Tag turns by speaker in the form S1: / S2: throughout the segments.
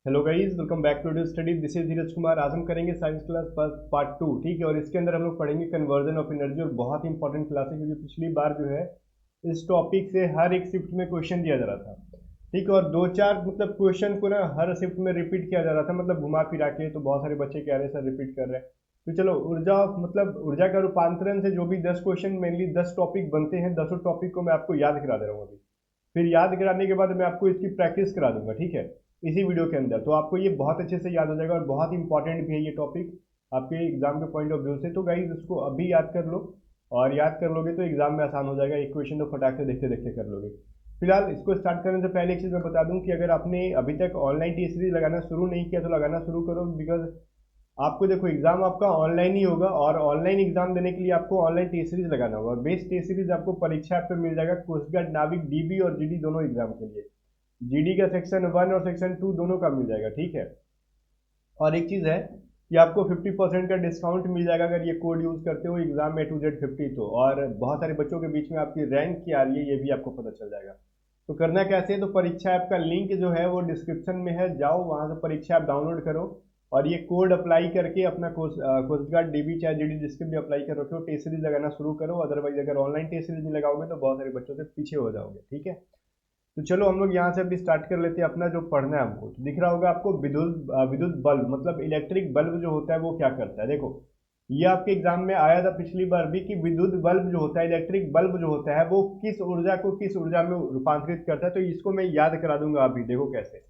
S1: Hello guys, welcome back to do study. This is Dheeraj Kumar. आज हम करेंगे साइंस क्लास पार्ट 2, ठीक है। और इसके अंदर हम लोग पढ़ेंगे कन्वर्जन ऑफ एनर्जी, और बहुत इंपॉर्टेंट क्लास है क्योंकि पिछली बार जो है इस टॉपिक से हर एक शिफ्ट में क्वेश्चन दिया जा रहा था, ठीक है। और दो चार मतलब क्वेश्चन को ना हर शिफ्ट में रिपीट किया जा रहा था, मतलब घुमा फिरा के। तो बहुत सारे बच्चे कह रहे हैं सर रिपीट कर रहे हैं। तो चलो, ऊर्जा का रूपांतरण से जो भी 10 क्वेश्चन, मेनली 10 टॉपिक बनते हैं, 10 टॉपिक को मैं आपको याद करा दे रहा हूँ अभी। फिर याद कराने के बाद मैं आपको इसकी प्रैक्टिस करा दूंगा, ठीक है, इसी वीडियो के अंदर। तो आपको ये बहुत अच्छे से याद हो जाएगा और बहुत इंपॉर्टेंट भी है ये टॉपिक आपके एग्जाम के पॉइंट ऑफ व्यू से। तो गाइज इसको अभी याद कर लो, और याद कर लोगे तो एग्जाम में आसान हो जाएगा। एक क्वेश्चन तो फटाक से देखते देखते कर लोगे। फिलहाल इसको स्टार्ट करने से पहले एक चीज़ मैं बता दूं कि अगर आपने अभी तक ऑनलाइन टी सीरीज लगाना शुरू नहीं किया तो लगाना शुरू करो। बिकॉज आपको देखो, एग्जाम आपका ऑनलाइन ही होगा, और ऑनलाइन एग्जाम देने के लिए आपको ऑनलाइन टेस्ट सीरीज लगाना होगा। और बेस्ट टेस्ट सीरीज आपको परीक्षा ऐप पे मिल जाएगा, कोस्ट गार्ड नाविक डीबी और जीडी दोनों एग्जाम के लिए। जीडी का सेक्शन 1 और सेक्शन 2 दोनों का मिल जाएगा, ठीक है। और एक चीज़ है कि आपको 50% का डिस्काउंट मिल जाएगा अगर ये कोड यूज़ करते हो एग्जाम में A to Z 50। तो और बहुत सारे बच्चों के बीच में आपकी रैंक क्या आ रही है ये भी आपको पता चल जाएगा। तो करना कैसे है, तो परीक्षा ऐप का लिंक जो है वो डिस्क्रिप्शन में है, जाओ वहाँ से परीक्षा ऐप डाउनलोड करो, और ये कोड अप्लाई करके अपना कोस्ट गार्ड डीबी चाहे जीडी जिसके भी अप्लाई कर रखे हो, टेस्ट सीरीज लगाना शुरू करो। अदरवाइज अगर ऑनलाइन टेस्ट सीरीज नहीं लगाओगे तो बहुत सारे बच्चों से पीछे हो जाओगे, ठीक है। तो चलो हम लोग यहाँ से अभी स्टार्ट कर लेते हैं अपना जो पढ़ना है हमको। तो दिख रहा होगा आपको विद्युत बल्ब, मतलब इलेक्ट्रिक बल्ब जो होता है वो क्या करता है। देखो, ये आपके एग्जाम में आया था पिछली बार भी कि विद्युत बल्ब जो होता है, इलेक्ट्रिक बल्ब जो होता है, वो किस ऊर्जा को किस ऊर्जा में रूपांतरित करता है। तो इसको मैं याद करा दूंगा अभी। देखो कैसे।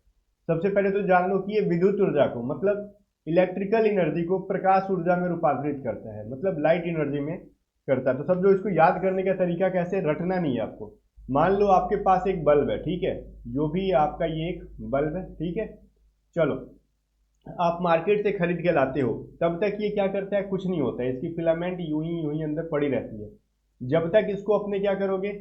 S1: सबसे पहले तो जान लो कि ये विद्युत ऊर्जा को, मतलब इलेक्ट्रिकल एनर्जी को प्रकाश ऊर्जा में रूपांतरित करता है, मतलब लाइट एनर्जी में करता है। तो सब जो इसको याद करने का तरीका कैसे, रटना नहीं है आपको। मान लो आपके पास एक बल्ब है, ठीक है, जो भी आपका ये एक बल्ब है, ठीक है। चलो, आप मार्केट से खरीद के लाते हो, तब तक ये क्या करता है, कुछ नहीं होता है। इसकी फिलामेंट यूं ही अंदर पड़ी रहती है। जब तक इसको अपने क्या करोगे,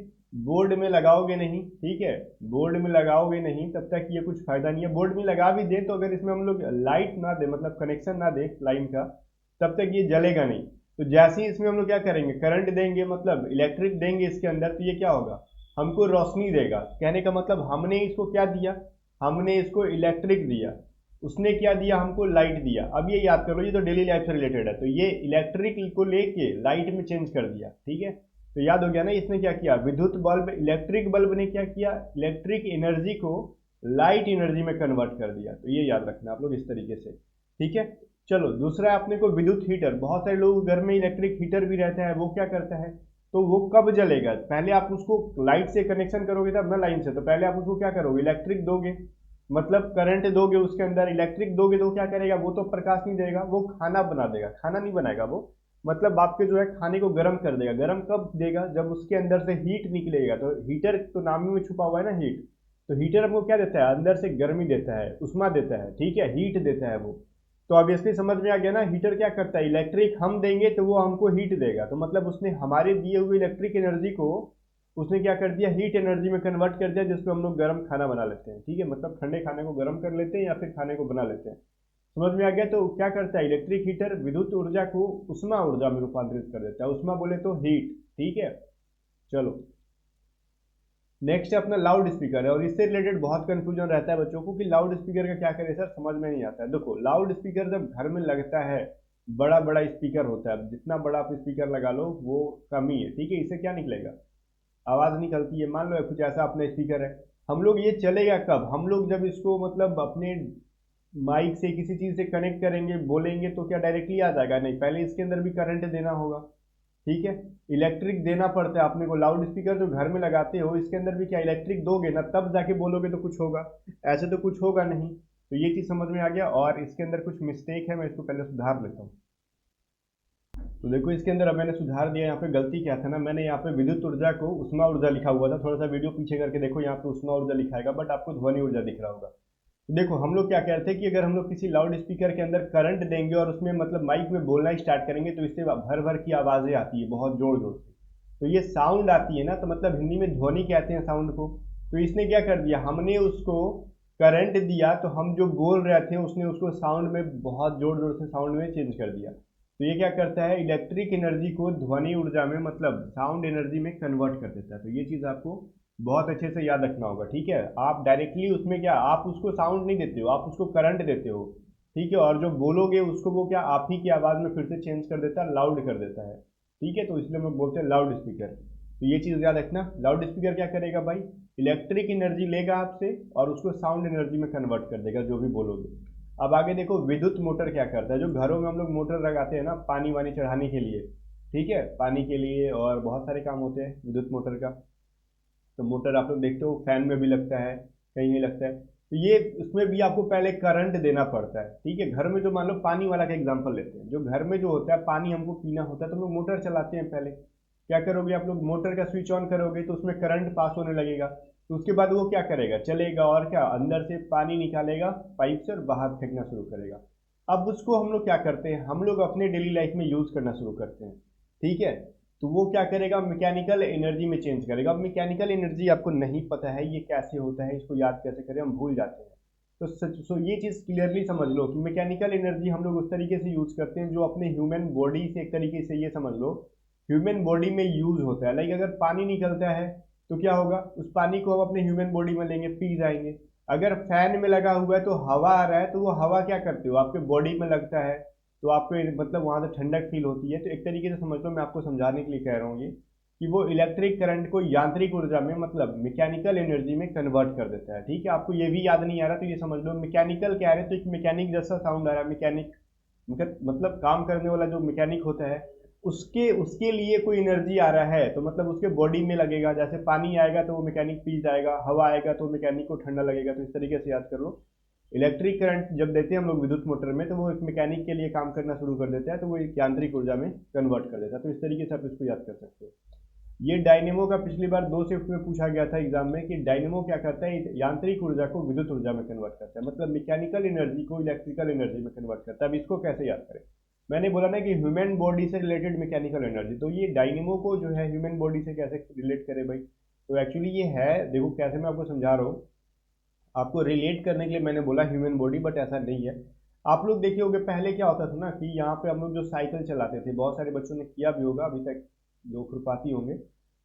S1: बोर्ड में लगाओगे नहीं, ठीक है, बोर्ड में लगाओगे नहीं तब तक ये कुछ फायदा नहीं है। बोर्ड में लगा भी दे तो अगर इसमें हम लोग लाइट ना दे, मतलब कनेक्शन ना दे लाइन का, तब तक ये जलेगा नहीं। तो जैसे ही इसमें हम लोग क्या करेंगे, करंट देंगे, मतलब इलेक्ट्रिक देंगे इसके अंदर, तो ये क्या होगा, हमको रोशनी देगा। कहने का मतलब हमने इसको क्या दिया, हमने इसको इलेक्ट्रिक दिया, उसने क्या दिया, हमको लाइट दिया। अब ये याद करो, ये तो डेली लाइफ से रिलेटेड है, तो ये इलेक्ट्रिक को लेके लाइट में चेंज कर दिया, ठीक है। तो याद हो गया ना, इसने क्या किया, विद्युत बल्ब, इलेक्ट्रिक बल्ब ने क्या किया, इलेक्ट्रिक एनर्जी को लाइट एनर्जी में कन्वर्ट कर दिया। तो ये याद रखना आप लोग इस तरीके से, ठीक है। चलो, दूसरा अपने को विद्युत हीटर। बहुत सारे लोग घर में इलेक्ट्रिक हीटर भी रहता है, वो क्या करता है, तो वो कब जलेगा, पहले आप उसको लाइट से कनेक्शन करोगे तब ना, लाइन से। तो पहले आप उसको क्या करोगे, इलेक्ट्रिक दोगे, मतलब करंट दोगे उसके अंदर, इलेक्ट्रिक दोगे तो क्या करेगा, वो तो प्रकाश नहीं देगा, वो खाना बना देगा। खाना नहीं बनाएगा वो, मतलब आपके जो है खाने को गर्म कर देगा। गर्म कब देगा, जब उसके अंदर से हीट निकलेगा। तो हीटर तो नाम में छुपा हुआ है ना, हीट। तो हीटर हमको क्या देता है, अंदर से गर्मी देता है, उष्मा देता है, ठीक है, हीट देता है वो। तो ऑब्वियसली समझ में आ गया ना, हीटर क्या करता है, इलेक्ट्रिक हम देंगे तो वो हमको हीट देगा। तो मतलब उसने हमारे दिए हुए इलेक्ट्रिक एनर्जी को उसने क्या कर दिया, हीट एनर्जी में कन्वर्ट कर दिया, जिसको हम लोग गर्म खाना बना लेते हैं, ठीक है। मतलब ठंडे खाने को गर्म कर लेते हैं या फिर खाने को बना लेते हैं। समझ में आ गया। तो क्या करता है इलेक्ट्रिक हीटर, विद्युत ऊर्जा को उष्मा ऊर्जा में रूपांतरित कर देता है। उष्मा बोले तो हीट, ठीक है। चलो, नेक्स्ट है अपना लाउड स्पीकर है, और इससे रिलेटेड बहुत कंफ्यूजन रहता है बच्चों को कि लाउड स्पीकर का क्या करें सर, समझ में नहीं आता है। देखो, लाउड स्पीकर जब घर में लगता है, बड़ा बड़ा स्पीकर होता है, जितना बड़ा आप स्पीकर लगा लो वो कम ही है, ठीक है। इससे क्या निकलेगा, आवाज़ निकलती है। मान लो कुछ ऐसा अपना स्पीकर है, हम लोग ये चलेगा कब, हम लोग जब इसको मतलब अपने माइक से किसी चीज़ से कनेक्ट करेंगे, बोलेंगे, तो क्या डायरेक्टली आ जाएगा, नहीं, पहले इसके अंदर भी करंट देना होगा, ठीक है। इलेक्ट्रिक देना पड़ता है अपने को। लाउड स्पीकर जो घर में लगाते हो इसके अंदर भी क्या इलेक्ट्रिक दोगे ना, तब जाके बोलोगे तो कुछ होगा, ऐसे तो कुछ होगा नहीं। तो ये चीज़ समझ में आ गया। और इसके अंदर कुछ मिस्टेक है, मैं इसको पहले सुधार लेता हूँ। तो देखो, इसके अंदर अब मैंने सुधार दिया। यहाँ पे गलती क्या था ना, मैंने यहाँ पे विद्युत ऊर्जा को उष्मा ऊर्जा लिखा हुआ था। थोड़ा सा वीडियो पीछे करके देखो, यहाँ पे उष्मा ऊर्जा लिखाएगा, बट आपको ध्वनि ऊर्जा दिख रहा होगा। तो देखो, हम लोग क्या कहते हैं कि अगर हम लोग किसी लाउड स्पीकर के अंदर करंट देंगे और उसमें मतलब माइक में बोलना स्टार्ट करेंगे, तो इससे भर भर की आवाज़ें आती है, बहुत जोर जोर से। तो ये साउंड आती है ना, तो मतलब हिंदी में ध्वनि कहते हैं साउंड को। तो इसने क्या कर दिया, हमने उसको करंट दिया, तो हम जो बोल रहे थे उसने उसको साउंड में, बहुत जोर जोर से साउंड में चेंज कर दिया। तो ये क्या करता है, इलेक्ट्रिक एनर्जी को ध्वनि ऊर्जा में, मतलब साउंड एनर्जी में कन्वर्ट कर देता है। तो ये चीज़ आपको बहुत अच्छे से याद रखना होगा, ठीक है। आप डायरेक्टली उसमें क्या, आप उसको साउंड नहीं देते हो, आप उसको करंट देते हो, ठीक है। और जो बोलोगे उसको वो क्या आप ही की आवाज़ में फिर से चेंज कर देता है, लाउड कर देता है, ठीक है। तो इसलिए हम लोग बोलते हैं लाउड स्पीकर। तो ये चीज़ याद रखना, लाउड स्पीकर क्या करेगा भाई, इलेक्ट्रिक एनर्जी लेगा आपसे और उसको साउंड एनर्जी में कन्वर्ट कर देगा जो भी बोलोगे। अब आगे देखो विद्युत मोटर क्या करता है। जो घरों में हम लोग मोटर लगाते हैं ना पानी वानी चढ़ाने के लिए, ठीक है, पानी के लिए और बहुत सारे काम होते हैं विद्युत मोटर का। तो मोटर आप लोग देखते हो फैन में भी लगता है, कहीं नहीं लगता है। तो ये उसमें भी आपको पहले करंट देना पड़ता है, ठीक है। घर में जो मान लो पानी वाला का एग्जांपल लेते हैं, जो घर में जो होता है पानी हमको पीना होता है तो हम लोग मोटर चलाते हैं पहले। क्या करोगे आप लोग, मोटर का स्विच ऑन करोगे तो उसमें करंट पास होने लगेगा। तो उसके बाद वो क्या करेगा, चलेगा और क्या अंदर से पानी निकालेगा पाइप से और बाहर फेंकना शुरू करेगा। अब उसको हम लोग क्या करते हैं, हम लोग अपने डेली लाइफ में यूज़ करना शुरू करते हैं, ठीक है। तो वो क्या करेगा, मैकेनिकल एनर्जी में चेंज करेगा। अब मैकेनिकल एनर्जी आपको नहीं पता है ये कैसे होता है, इसको याद कैसे करें, हम भूल जाते हैं। तो ये चीज़ क्लियरली समझ लो कि मैकेनिकल एनर्जी हम लोग उस तरीके से यूज़ करते हैं जो अपने ह्यूमन बॉडी से, एक तरीके से ये समझ लो ह्यूमन बॉडी में यूज़ होता है। लाइक अगर पानी निकलता है तो क्या होगा, उस पानी को हम अपने ह्यूमन बॉडी में लेंगे, पी जाएंगे। अगर फैन में लगा हुआ है तो हवा आ रहा है, तो वो हवा क्या करते हो आपके बॉडी में लगता है, तो आपको मतलब वहाँ से ठंडक फील होती है। तो एक तरीके से समझ लो, मैं आपको समझाने के लिए कह रहा हूँ ये कि वो इलेक्ट्रिक करंट को यांत्रिक ऊर्जा में मतलब मैकेनिकल एनर्जी में कन्वर्ट कर देता है, ठीक है। आपको ये भी याद नहीं आ रहा तो ये समझ लो मैकेनिकल कह रहे हैं तो एक मैकेनिक जैसा साउंड आ रहा है, मैकेनिक मतलब काम करने वाला जो मैकेनिक होता है उसके उसके लिए कोई एनर्जी आ रहा है तो मतलब उसके बॉडी में लगेगा। जैसे पानी आएगा तो वो मैकेनिक पी जाएगा, हवा आएगा तो मैकेनिक को ठंडा लगेगा। तो इस तरीके से याद कर लो, इलेक्ट्रिक करंट जब देते हैं हम लोग विद्युत मोटर में तो वो एक मैकेनिक के लिए काम करना शुरू कर देता है, तो वो एक यांत्रिक ऊर्जा में कन्वर्ट कर देता है। तो इस तरीके से आप इसको याद कर सकते हो। ये डायनेमो का पिछली बार 2 शिफ्ट में पूछा गया था एग्जाम में कि डायनेमो क्या करता है, यांत्रिक ऊर्जा को विद्युत ऊर्जा में कन्वर्ट करता है, मतलब मैकेनिकल एनर्जी को इलेक्ट्रिकल एनर्जी में कन्वर्ट करता है। अब इसको कैसे याद करें, मैंने बोला ना कि ह्यूमन बॉडी से रिलेटेड मैकेनिकल एनर्जी, तो ये डायनेमो को जो है ह्यूमन बॉडी से कैसे रिलेट करे भाई। तो एक्चुअली ये है, देखो कैसे मैं आपको समझा रहा हूँ, आपको रिलेट करने के लिए मैंने बोला ह्यूमन बॉडी, बट ऐसा नहीं है। आप लोग देखे होंगे पहले क्या होता था ना कि यहाँ पे हम लोग जो साइकिल चलाते थे, बहुत सारे बच्चों ने किया भी होगा अभी तक जो खुरपाती होंगे।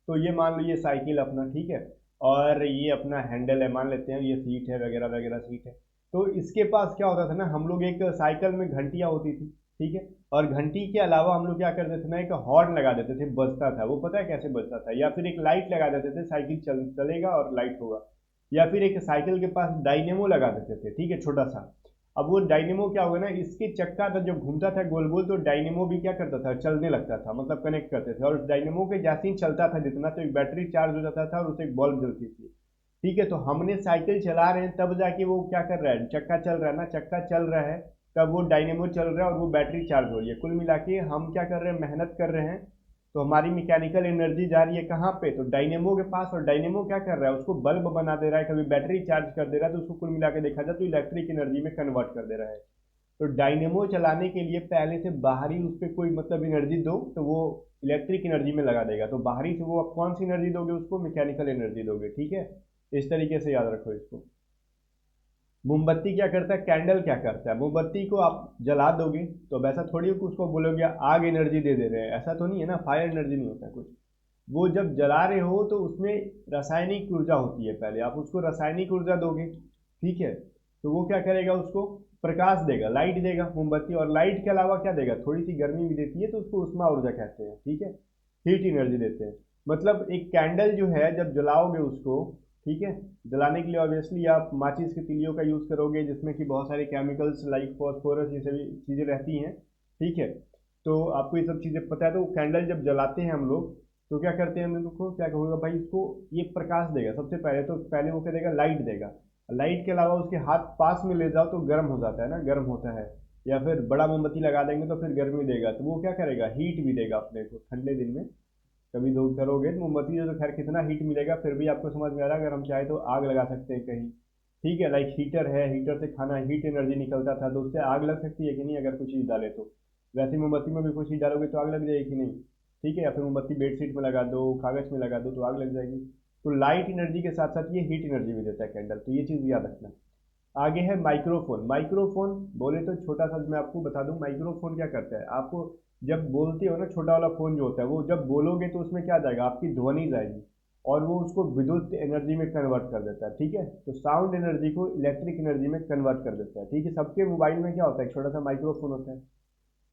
S1: तो ये मान लो ये साइकिल अपना, ठीक है, और ये अपना हैंडल है, मान लेते हैं ये सीट है वगैरह वगैरह सीट है। तो इसके पास क्या होता था ना, हम लोग एक साइकिल में घंटियाँ होती थी, ठीक है। और घंटी के अलावा हम लोग क्या करते थे ना, एक हॉर्न लगा देते थे, बजता था। वो पता है कैसे बजता था, या फिर एक लाइट लगा देते थे, साइकिल चलेगा और लाइट होगा। या फिर एक साइकिल के पास डायनेमो लगा देते थे, ठीक है, छोटा सा। अब वो डायनेमो क्या होगा ना, इसके चक्का था जब घूमता था गोल गोल, तो डायनेमो भी क्या करता था, चलने लगता था, मतलब कनेक्ट करते थे। और उस डायनेमो के जैसे ही चलता था जितना, तो एक बैटरी चार्ज हो जाता था और उससे एक बल्ब जलती थी, ठीक है। तो हमने साइकिल चला रहे हैं तब जाके वो क्या कर रहा है, चक्का चल रहा है ना, चक्का चल रहा है तब वो डायनेमो चल रहा है और वो बैटरी चार्ज हो रही है। कुल मिला के हम क्या कर रहे हैं, मेहनत कर रहे हैं। तो हमारी मैकेनिकल एनर्जी जा रही है कहाँ पे, तो डायनेमो के पास। और डायनेमो क्या कर रहा है, उसको बल्ब बना दे रहा है, कभी बैटरी चार्ज कर दे रहा है। तो उसको कुल मिला के देखा जाए तो इलेक्ट्रिक एनर्जी में कन्वर्ट कर दे रहा है। तो डायनेमो चलाने के लिए पहले से बाहरी उस पर कोई मतलब एनर्जी दो तो वो इलेक्ट्रिक एनर्जी में लगा देगा। तो बाहरी से वो आप कौन सी एनर्जी दोगे, उसको मैकेनिकल एनर्जी दोगे, ठीक है। इस तरीके से याद रखो इसको। मोमबत्ती क्या करता है, कैंडल क्या करता है, मोमबत्ती को आप जला दोगे तो अब ऐसा थोड़ी हो कि उसको बोलोगे आग एनर्जी दे दे रहे हैं, ऐसा तो नहीं है ना, फायर एनर्जी नहीं होता कुछ। वो जब जला रहे हो तो उसमें रासायनिक ऊर्जा होती है, पहले आप उसको रासायनिक ऊर्जा दोगे, ठीक है। तो वो क्या करेगा, उसको प्रकाश देगा, लाइट देगा मोमबत्ती। और लाइट के अलावा क्या देगा, थोड़ी सी गर्मी भी देती है, तो उसको उष्मा ऊर्जा कहते हैं, ठीक है, हीट एनर्जी देते हैं। मतलब एक कैंडल जो है जब जलाओगे उसको, ठीक है, जलाने के लिए ऑब्वियसली आप माचिस के तीलियों का यूज़ करोगे जिसमें कि बहुत सारे केमिकल्स लाइक फॉस्फोरस ये सभी चीज़ें रहती हैं, ठीक है। तो आपको ये सब चीज़ें पता है। तो कैंडल जब जलाते हैं हम लोग तो क्या करते हैं, हम लोग को क्या होगा भाई, इसको ये प्रकाश देगा सबसे पहले। तो पहले वो क्या देगा, लाइट देगा। लाइट के अलावा उसके हाथ पास में ले जाओ तो गर्म हो जाता है ना, गर्म होता है। या फिर बड़ा मोमबत्ती लगा देंगे तो फिर गर्मी देगा, तो वो क्या करेगा, हीट भी देगा अपने को ठंडे दिन में। कभी दो करोगे तो मोमबत्ती से तो खैर कितना हीट मिलेगा, फिर भी आपको समझ में आ रहा है, अगर हम चाहे तो आग लगा सकते हैं कहीं, ठीक है। लाइक हीटर है, हीटर से खाना हीट एनर्जी निकलता था तो उससे आग लग सकती है कि नहीं, अगर कुछ चीज़ डाले तो। वैसे मोमबत्ती में भी कुछ चीज़ डालोगे तो आग लग जाएगी कि नहीं, ठीक है। या फिर मोमबत्ती बेडशीट में लगा दो, कागज़ में लगा दो तो आग लग जाएगी। तो लाइट एनर्जी के साथ साथ ये हीट एनर्जी भी देता है कैंडल, तो ये चीज़ याद रखना। आगे है माइक्रोफोन। माइक्रोफोन बोले तो छोटा सा मैं आपको बता दूं, माइक्रोफोन क्या करता है, आपको जब बोलते हो ना, छोटा वाला फोन जो होता है वो जब बोलोगे तो उसमें क्या जाएगा, आपकी ध्वनि जाएगी। और वो उसको विद्युत एनर्जी में कन्वर्ट कर देता है, ठीक है। तो साउंड एनर्जी को इलेक्ट्रिक एनर्जी में कन्वर्ट कर देता है, ठीक है। सबके मोबाइल में क्या होता है, एक छोटा सा माइक्रोफोन होता है।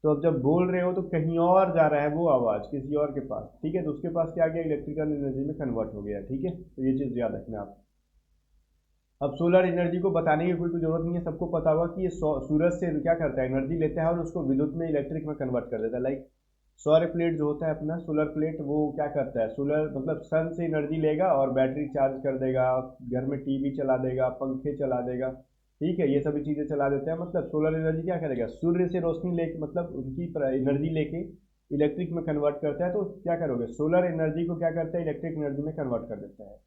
S1: तो अब जब बोल रहे हो तो कहीं और जा रहा है वो आवाज़ किसी और के पास, ठीक है, तो उसके पास क्या गया, इलेक्ट्रिकल एनर्जी में कन्वर्ट हो गया, ठीक है। तो ये चीज़ याद रखना आप। अब सोलर एनर्जी को बताने की कोई जरूरत नहीं है, सबको पता होगा कि ये सूरज से क्या करता है, एनर्जी लेता है और उसको विद्युत में इलेक्ट्रिक में कन्वर्ट कर देता है। लाइक सौर प्लेट जो होता है अपना, सोलर प्लेट, वो क्या करता है, सोलर मतलब सन से एनर्जी लेगा और बैटरी चार्ज कर देगा, घर में टीवी चला देगा, पंखे चला देगा, ठीक है, ये सभी चीज़ें चला देते हैं। मतलब सोलर एनर्जी क्या करेगा, सूर्य से रोशनी लेके, मतलब उनकी एनर्जी लेके इलेक्ट्रिक में कन्वर्ट करता है। तो क्या करोगे, सोलर एनर्जी को क्या करता है, इलेक्ट्रिक एनर्जी में कन्वर्ट कर देता है।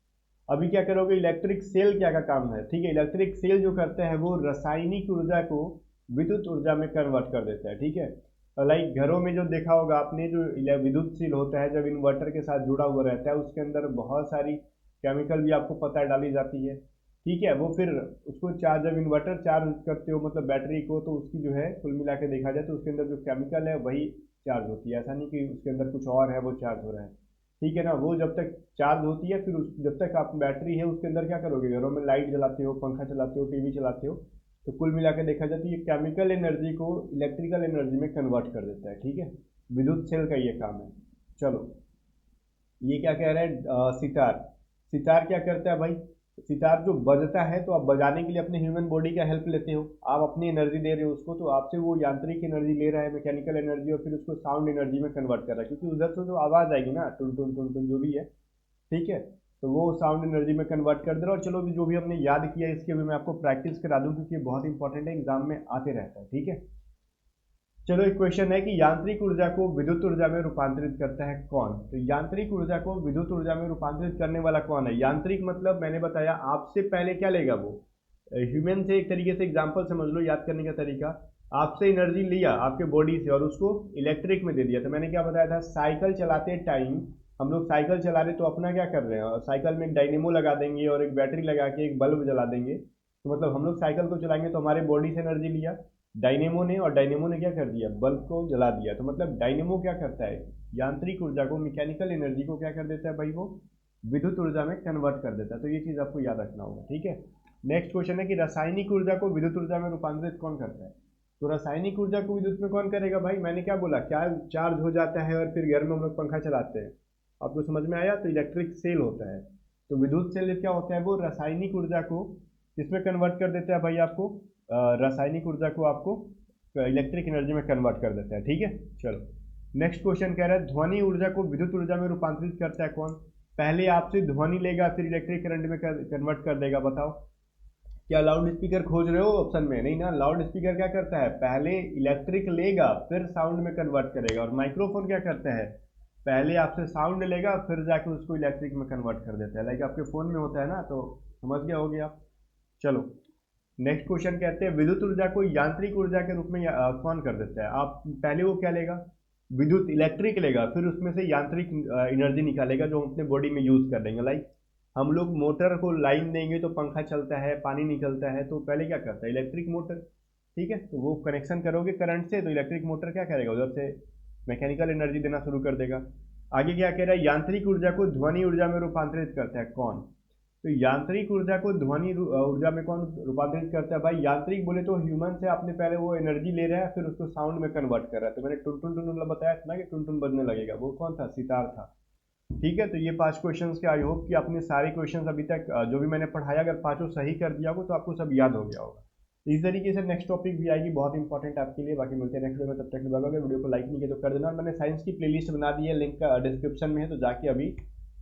S1: अभी क्या करोगे, इलेक्ट्रिक सेल क्या का काम है, ठीक है, इलेक्ट्रिक सेल जो करता है वो रासायनिक ऊर्जा को विद्युत ऊर्जा में कन्वर्ट कर देता है, ठीक है। लाइक घरों में जो देखा होगा आपने, जो विद्युत सेल होता है जब इन्वर्टर के साथ जुड़ा हुआ रहता है, उसके अंदर बहुत सारी केमिकल भी आपको पता है डाली जाती है, ठीक है। वो फिर उसको चार्ज, जब इन्वर्टर चार्ज करते हो मतलब बैटरी को, तो उसकी जो है कुल मिला के देखा जाए तो उसके अंदर जो केमिकल है वही चार्ज होती है, ऐसा नहीं कि उसके अंदर कुछ और है वो चार्ज हो रहा है, ठीक है ना। वो जब तक चार्ज होती है, फिर जब तक आप बैटरी है उसके अंदर क्या करोगे, घरों में लाइट जलाते हो, पंखा चलाते हो, टीवी चलाते हो, तो कुल मिला के देखा जाए तो ये केमिकल एनर्जी को इलेक्ट्रिकल एनर्जी में कन्वर्ट कर देता है, ठीक है। विद्युत सेल का ये काम है। चलो, ये क्या कह रहे हैं, सितार। सितार क्या करता है भाई, सितार जो बजता है, तो आप बजाने के लिए अपने ह्यूमन बॉडी का हेल्प लेते हो, आप अपनी एनर्जी दे रहे हो उसको, तो आपसे वो यांत्रिक एनर्जी ले रहा है, मैकेनिकल एनर्जी, और फिर उसको साउंड एनर्जी में कन्वर्ट कर रहा है, क्योंकि उधर से जो आवाज़ आएगी ना, टुन टुन टुन टुन जो भी है, ठीक है, तो वो साउंड एनर्जी में कन्वर्ट कर दे रहा है। और चलो भी जो भी हमने याद किया इसके भी मैं आपको प्रैक्टिस करा दूं, क्योंकि ये बहुत इंपॉर्टेंट है, एग्जाम में आते रहता है, ठीक है। चलो, एक क्वेश्चन है कि यांत्रिक ऊर्जा को विद्युत ऊर्जा में रूपांतरित करता है कौन। तो यांत्रिक ऊर्जा को विद्युत ऊर्जा में रूपांतरित करने वाला कौन है। यांत्रिक मतलब मैंने बताया, आपसे पहले क्या लेगा वो, ह्यूमन से, एक तरीके से एग्जांपल समझ लो याद करने का तरीका। आपसे एनर्जी लिया आपके बॉडी से और उसको इलेक्ट्रिक में दे दिया। तो मैंने क्या बताया था, साइकिल चलाते टाइम, हम लोग साइकिल चला रहे तो अपना क्या कर रहे हैं, साइकिल में एक डायनेमो लगा देंगे और एक बैटरी लगा के एक बल्ब जला देंगे। तो मतलब हम लोग साइकिल को चलाएंगे तो हमारे बॉडी से एनर्जी लिया डायनेमो ने, और डायनेमो ने क्या कर दिया, बल्ब को जला दिया। तो मतलब डायनेमो क्या करता है, यांत्रिक ऊर्जा को, मैकेनिकल एनर्जी को क्या कर देता है भाई, वो विद्युत ऊर्जा में कन्वर्ट कर देता है। तो ये चीज़ आपको याद रखना होगा, ठीक है। नेक्स्ट क्वेश्चन है कि रासायनिक ऊर्जा को विद्युत ऊर्जा में रूपांतरित कौन करता है। तो रासायनिक ऊर्जा को विद्युत में कौन करेगा भाई, मैंने क्या बोला, क्या चार्ज हो जाता है और फिर घर में हम लोग पंखा चलाते हैं, आपको समझ में आया। तो इलेक्ट्रिक सेल होता है, तो विद्युत सेल क्या होता है, वो रासायनिक ऊर्जा को किसमें कन्वर्ट कर देता है भाई, आपको रासायनिक ऊर्जा को आपको इलेक्ट्रिक एनर्जी में कन्वर्ट कर देता है, ठीक है। चलो, नेक्स्ट क्वेश्चन कह रहा है ध्वनि ऊर्जा को विद्युत ऊर्जा में रूपांतरित करता है कौन। पहले आपसे ध्वनि लेगा फिर इलेक्ट्रिक करंट में कन्वर्ट कर देगा, बताओ। क्या लाउड स्पीकर खोज रहे हो ऑप्शन में, नहीं ना। लाउड स्पीकर क्या करता है, पहले इलेक्ट्रिक लेगा फिर साउंड में कन्वर्ट करेगा। और माइक्रोफोन क्या करता है, पहले आपसे साउंड लेगा फिर जाके उसको इलेक्ट्रिक में कन्वर्ट कर देता है, लाइक आपके फ़ोन में होता है ना। तो समझ गया हो गया। चलो, नेक्स्ट क्वेश्चन कहते हैं विद्युत ऊर्जा को यांत्रिक ऊर्जा के रूप में कौन कर देता है। आप पहले वो क्या लेगा, विद्युत इलेक्ट्रिक लेगा, फिर उसमें से यांत्रिक एनर्जी निकालेगा जो हम अपने बॉडी में यूज़ कर देंगे। लाइक हम लोग मोटर को लाइन देंगे तो पंखा चलता है, पानी निकलता है, तो पहले क्या करता है, इलेक्ट्रिक मोटर, ठीक है। तो वो कनेक्शन करोगे करंट से, तो इलेक्ट्रिक मोटर क्या करेगा, उधर से मैकेनिकल एनर्जी देना शुरू कर देगा। आगे क्या कह रहा है, यांत्रिक ऊर्जा को ध्वनि ऊर्जा में रूपांतरित करता है कौन। तो यांत्रिक ऊर्जा को ध्वनि ऊर्जा में कौन रूपांतरित करता है भाई, यांत्रिक बोले तो ह्यूमन से आपने पहले वो एनर्जी ले रहा है फिर उसको साउंड में कन्वर्ट कर रहा है। तो मैंने टुन टुन टुन बताया था ना कि टुन टुन बजने लगेगा, वो कौन था, सितार था, ठीक है। तो ये 5 क्वेश्चंस के, आई होप कि आपने सारे क्वेश्चंस अभी तक जो भी मैंने पढ़ाया अगर पांचों सही कर दिया हो तो आपको सब याद हो गया होगा। इस तरीके से नेक्स्ट टॉपिक भी आएगी, बहुत इंपॉर्टेंट आपके लिए। बाकी मिलते हैं नेक्स्ट वीडियो में, तब तक के लिए अगर वीडियो को लाइक नहीं किया तो कर देना। और मैंने साइंस की प्लेलिस्ट बना दी है, लिंक डिस्क्रिप्शन में है, तो जाके अभी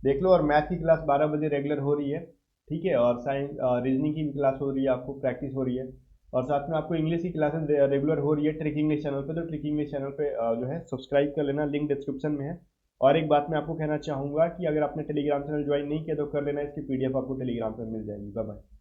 S1: देख लो। और मैथ की क्लास 12 बजे रेगुलर हो रही है, ठीक है। और साइंस रीजनिंग की भी क्लास हो रही है, आपको प्रैक्टिस हो रही है। और साथ में आपको इंग्लिश की क्लासेस रेगुलर हो रही है ट्रिक इंग्लिश चैनल पे। तो ट्रिक इंग्लिश चैनल पे जो है सब्सक्राइब कर लेना, लिंक डिस्क्रिप्शन में है। और एक बात मैं आपको कहना चाहूँगा कि अगर आपने टेलीग्राम चैनल ज्वाइन नहीं किया तो कर लेना, इसकी PDF आपको टेलीग्राम पर मिल जाएगी। Bye bye.